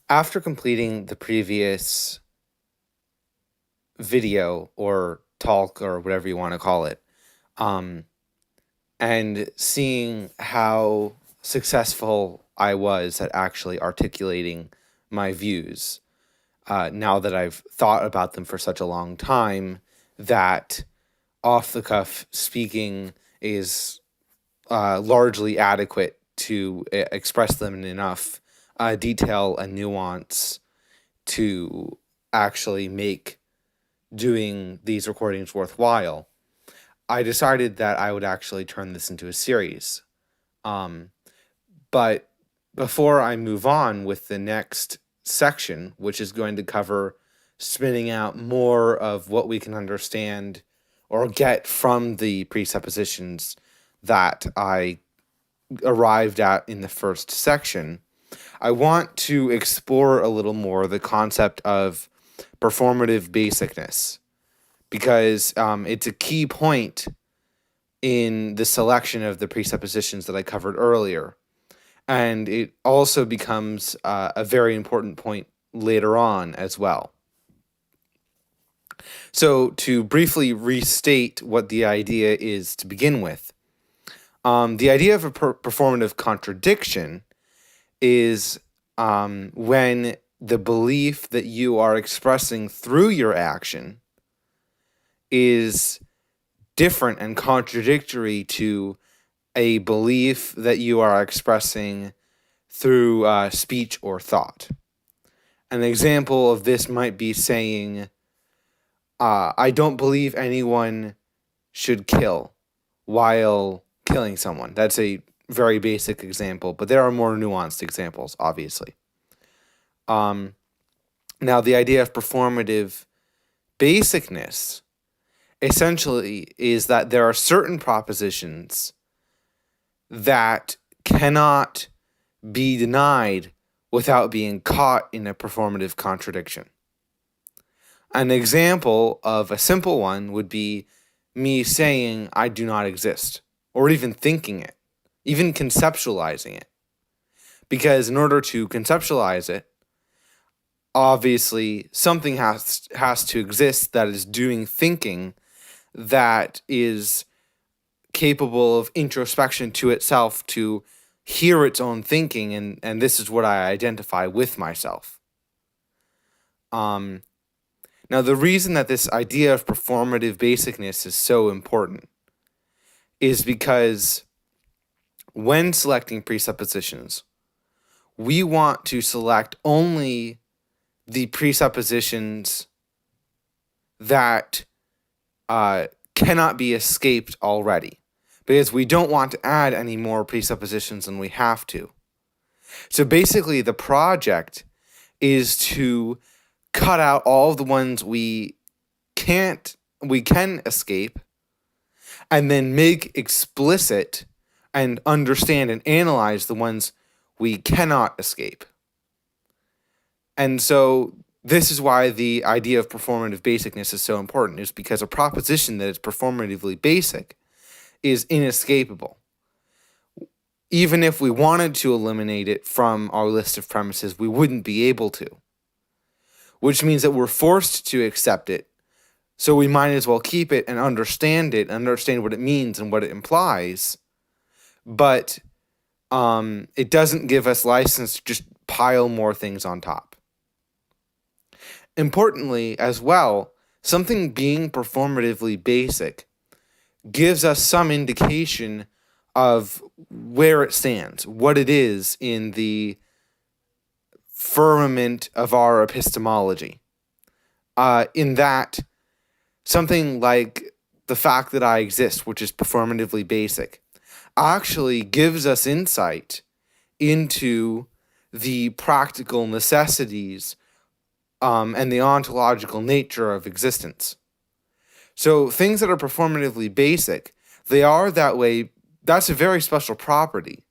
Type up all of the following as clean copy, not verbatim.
After completing the previous video or talk or whatever you want to call it, um, and seeing how successful I was at actually articulating my views, now that I've thought about them for such a long time, that off the cuff speaking is largely adequate to express them in enough detail and nuance to actually make doing these recordings worthwhile, I decided that I would actually turn this into a series. But before I move on with the next section, which is going to cover spinning out more of what we can understand or get from the presuppositions that I arrived at in the first section, I want to explore a little more the concept of performative basicness, because it's a key point in the selection of the presuppositions that I covered earlier. And it also becomes a very important point later on as well. So to briefly restate what the idea is to begin with, the idea of a performative contradiction is when the belief that you are expressing through your action is different and contradictory to a belief that you are expressing through speech or thought. An example of this might be saying, I don't believe anyone should kill while killing someone. That's a very basic example, but there are more nuanced examples, obviously. Now, the idea of performative basicness essentially is that there are certain propositions that cannot be denied without being caught in a performative contradiction. An example of a simple one would be me saying I do not exist, or even thinking it, even conceptualizing it. Because in order to conceptualize it, obviously something has to exist that is doing thinking, that is capable of introspection to itself to hear its own thinking, and this is what I identify with myself. Now, the reason that this idea of performative basicness is so important is because when selecting presuppositions, we want to select only the presuppositions that cannot be escaped already, because we don't want to add any more presuppositions than we have to. So basically, the project is to cut out all of the ones we can escape, and then make explicit and understand and analyze the ones we cannot escape. And so this is why the idea of performative basicness is so important, is because a proposition that is performatively basic is inescapable. Even if we wanted to eliminate it from our list of premises, we wouldn't be able to. Which means that we're forced to accept it, so we might as well keep it and understand what it means and what it implies. But it doesn't give us license to just pile more things on top. Importantly, as well, something being performatively basic gives us some indication of where it stands, what it is in the firmament of our epistemology. In that, something like the fact that I exist, which is performatively basic, actually gives us insight into the practical necessities and the ontological nature of existence. So things that are performatively basic, they are that way. That's a very special property.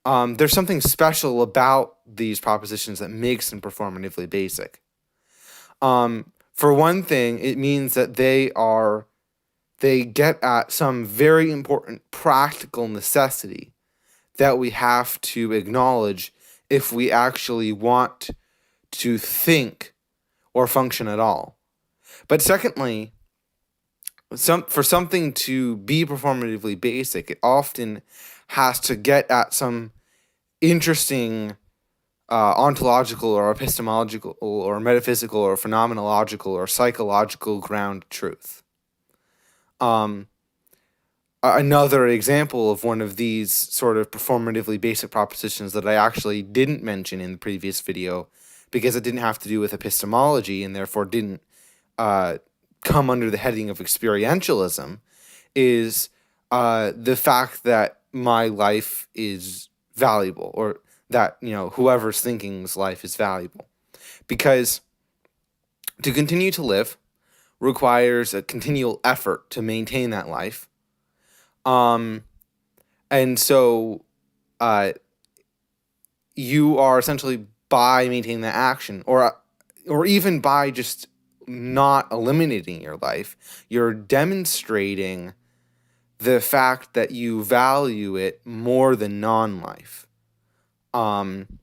There's something special about these propositions that makes them performatively basic. For one thing, it means that they get at some very important practical necessity that we have to acknowledge if we actually want to think or function at all. But secondly, for something to be performatively basic, it often has to get at some interesting ontological or epistemological or metaphysical or phenomenological or psychological ground truth. Another example of one of these sort of performatively basic propositions that I actually didn't mention in the previous video because it didn't have to do with epistemology and therefore didn't come under the heading of experientialism is the fact that my life is valuable, or that, whoever's thinking's life is valuable. Because to continue to live requires a continual effort to maintain that life. And so you are essentially, by maintaining that action, or even by just not eliminating your life, you're demonstrating the fact that you value it more than non-life. And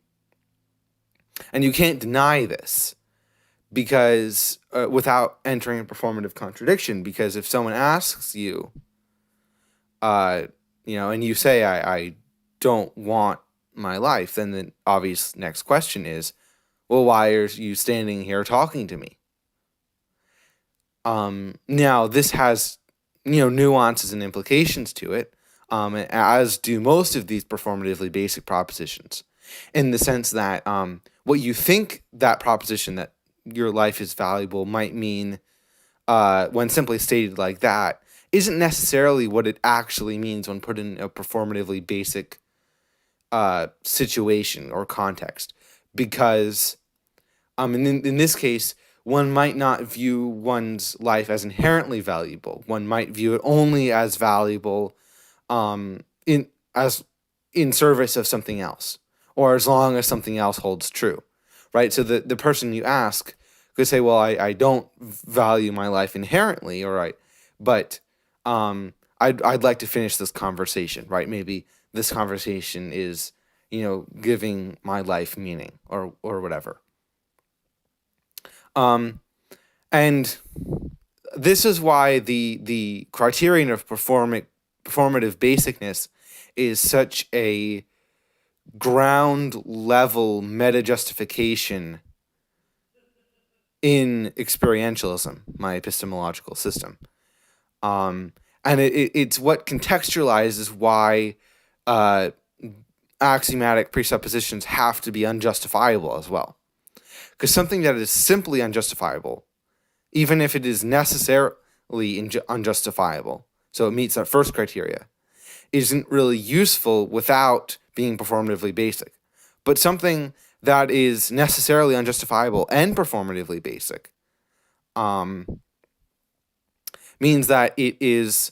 you can't deny this because without entering a performative contradiction, because if someone asks you, and you say, I don't want my life, then the obvious next question is, well, why are you standing here talking to me? Now, this has, nuances and implications to it, as do most of these performatively basic propositions, in the sense that what you think that proposition that your life is valuable might mean when simply stated like that isn't necessarily what it actually means when put in a performatively basic situation or context. Because in this case, one might not view one's life as inherently valuable. One might view it only as valuable in service of something else, or as long as something else holds true, right? So the person you ask could say, well, I don't value my life inherently, but I'd like to finish this conversation, right? Maybe this conversation is, giving my life meaning or whatever. And this is why the criterion of performative basicness is such a ground level meta-justification in experientialism, my epistemological system. And it's what contextualizes why axiomatic presuppositions have to be unjustifiable as well. Because something that is simply unjustifiable, even if it is necessarily unjustifiable, so it meets that first criteria, isn't really useful without being performatively basic. But something that is necessarily unjustifiable and performatively basic means that it is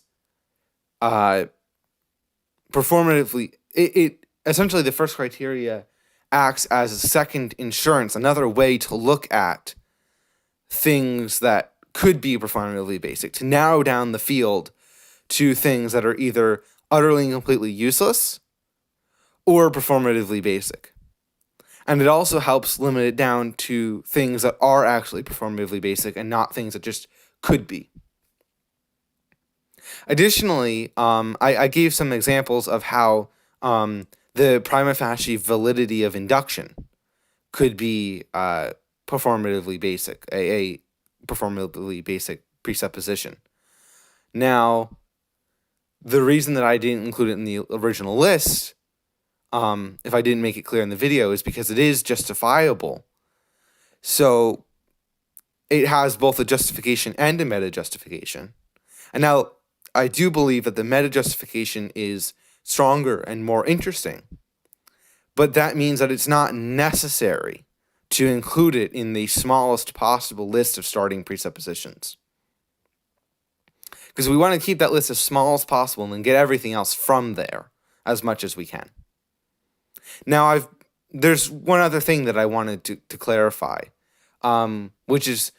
performatively, it essentially, the first criteria acts as a second insurance, another way to look at things that could be performatively basic, to narrow down the field to things that are either utterly and completely useless or performatively basic. And it also helps limit it down to things that are actually performatively basic and not things that just could be. Additionally, I gave some examples of how the prima facie validity of induction could be performatively basic, a performatively basic presupposition. Now, the reason that I didn't include it in the original list, if I didn't make it clear in the video, is because it is justifiable. So it has both a justification and a meta-justification. And now, I do believe that the meta-justification is stronger and more interesting, but that means that it's not necessary to include it in the smallest possible list of starting presuppositions. Because we want to keep that list as small as possible and then get everything else from there as much as we can. Now, there's one other thing that I wanted to clarify, which is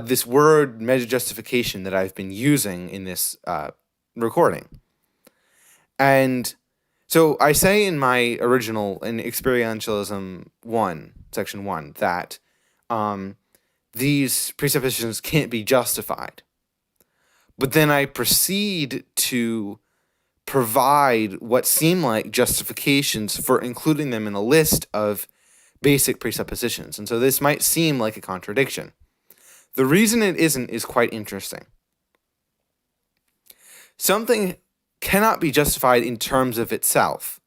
this word meta-justification that I've been using in this recording. And so I say in my original, in Experientialism 1, section 1, that these presuppositions can't be justified. But then I proceed to provide what seem like justifications for including them in a list of basic presuppositions. And so this might seem like a contradiction. The reason it isn't is quite interesting. Something cannot be justified in terms of itself,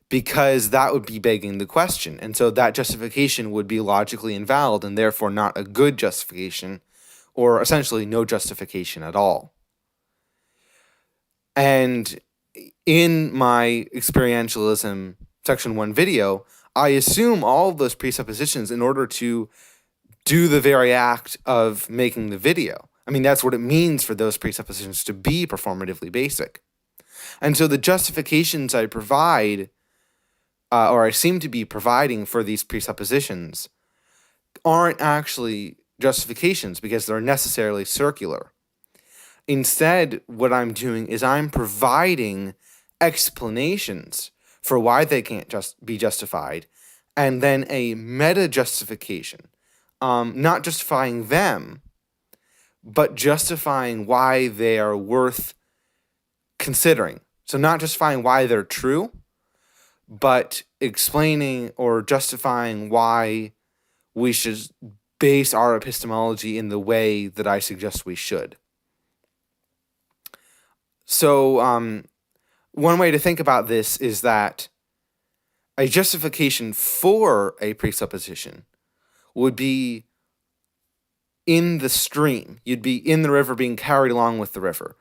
because that would be begging the question. And so that justification would be logically invalid and therefore not a good justification, or essentially no justification at all. And in my Experientialism Section 1 video, I assume all of those presuppositions in order to do the very act of making the video. I mean, that's what it means for those presuppositions to be performatively basic. And so the justifications I provide, or I seem to be providing for these presuppositions, aren't actually justifications because they're necessarily circular. Instead, what I'm doing is I'm providing explanations for why they can't just be justified, and then a meta-justification, not justifying them, but justifying why they are worth considering. So not justifying why they're true, but explaining or justifying why we should base our epistemology in the way that I suggest we should. So one way to think about this is that a justification for a presupposition would be in the stream. You'd be in the river being carried along with the river.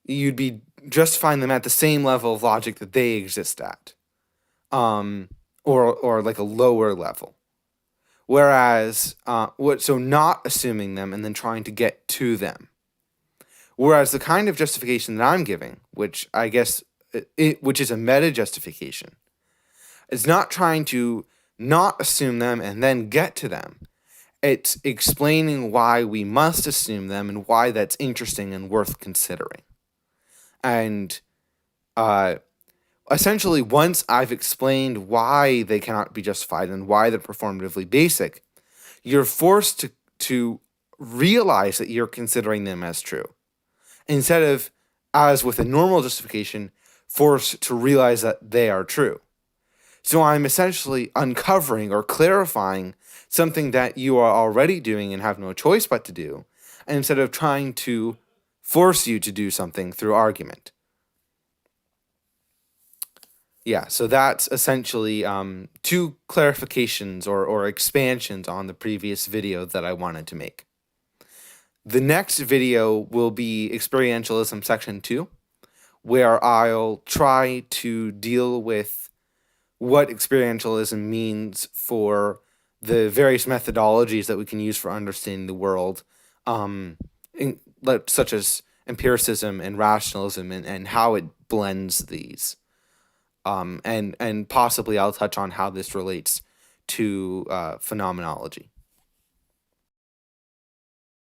You'd be justifying them at the same level of logic that they exist at, or like a lower level. Whereas, so not assuming them and then trying to get to them. Whereas the kind of justification that I'm giving, which I guess, which is a meta-justification, is not trying to not assume them and then get to them. It's explaining why we must assume them and why that's interesting and worth considering. And essentially, once I've explained why they cannot be justified and why they're performatively basic, you're forced to realize that you're considering them as true, instead of, as with a normal justification, forced to realize that they are true. So I'm essentially uncovering or clarifying something that you are already doing and have no choice but to do, and instead of trying to force you to do something through argument. Yeah, so that's essentially two clarifications or expansions on the previous video that I wanted to make. The next video will be Experientialism Section 2, where I'll try to deal with what experientialism means for the various methodologies that we can use for understanding the world, such as empiricism and rationalism, and how it blends these. And possibly I'll touch on how this relates to phenomenology.